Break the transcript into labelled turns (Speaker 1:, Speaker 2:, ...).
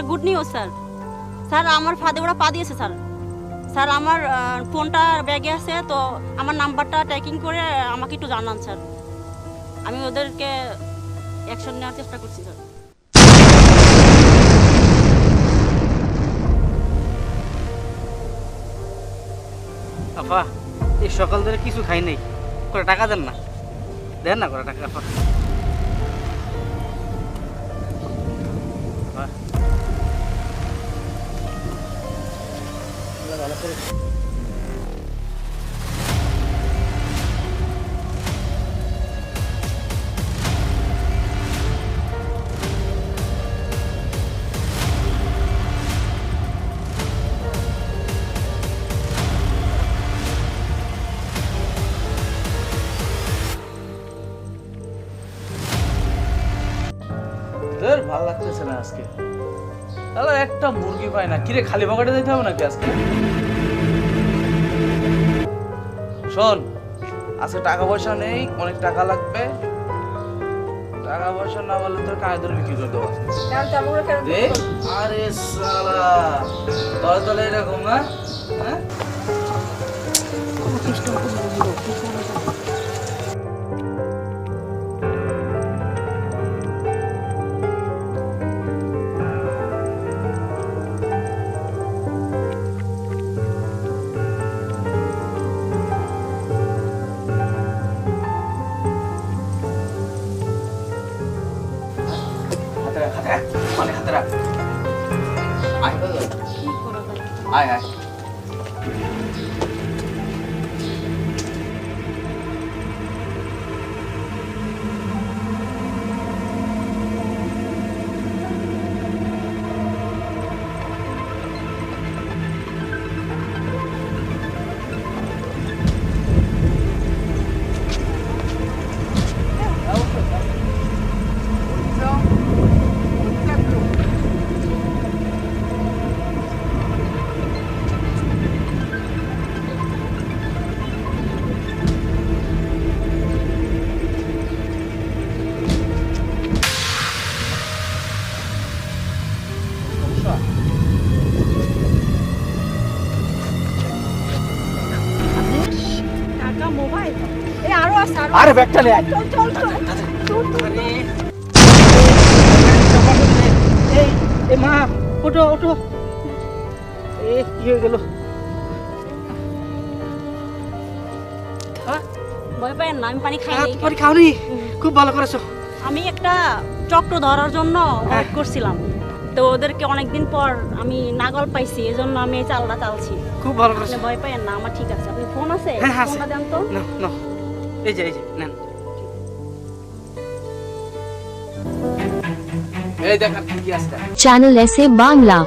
Speaker 1: Good news sir. Sir আমার ফাঁদে ওরা পা দিয়েছে স্যার। স্যার আমার ফোনটা ব্যাগে আছে, তো আমার নাম্বারটা ট্র্যাকিং করে আমাকে একটু জানান স্যার। আমি ওদেরকে অ্যাকশন নেওয়ার চেষ্টা করছি স্যার।
Speaker 2: আপা এই সকাল ধরে কিছু খাই নাই, করে টাকা দেন না, দেন না করে টাকা আপা। আপা। ভালো করে
Speaker 3: তোর ভালো লাগতেছে না আজকে। তাহলে একটা মুরগি পাই না, কিরে খালি পকেটে যেতে হবে নাকি আজকে? শোন, আজকে টাকা পয়সা নেই, অনেক টাকা লাগবে। টাকা পয়সা না বললে তোর কানে ধরে বিক্রি করে দেবো। দে। আরে শালা, তলে তলে এরকম না? হ্যাঁ? হাতে রাখ, হাতে রাখ, মানে হাতে রাখ। আয়,
Speaker 1: কি করা যায়?
Speaker 3: আয়, আয়।
Speaker 1: টাকা, মোবাইল, এই আরো আছে, আরো
Speaker 3: আরে ব্যাগটা নে।
Speaker 1: চল চল চল।
Speaker 2: আরে এই এই মা, ওঠো ওঠো। এ কি হয়ে গেল?
Speaker 1: ভয় পাইয়েন না, আমি পানি খাই নাই।
Speaker 2: তোমার খাওনি? খুব ভালো করেছো।
Speaker 1: আমি একটা চক্র ধরার জন্য ওয়েট করছিলাম, তো ওদেরকে অনেকদিন পর আমি নাগল পাইছি, এজন্য আমি এই চালটা চালছি।
Speaker 2: খুব ভালো
Speaker 1: আপনি
Speaker 2: করেছো।
Speaker 1: ভয় পাইয়েন না, আমার ঠিক আছে। আপনি ফোন আছে?
Speaker 2: হ্যাঁ, হ্যাঁ, আছে।
Speaker 1: ফোনটা দেন তো।
Speaker 2: নাও নাও, এই যে নেন।
Speaker 3: এই দেখ আর কি কি আছে।
Speaker 4: চ্যানেল এসে বাংলা।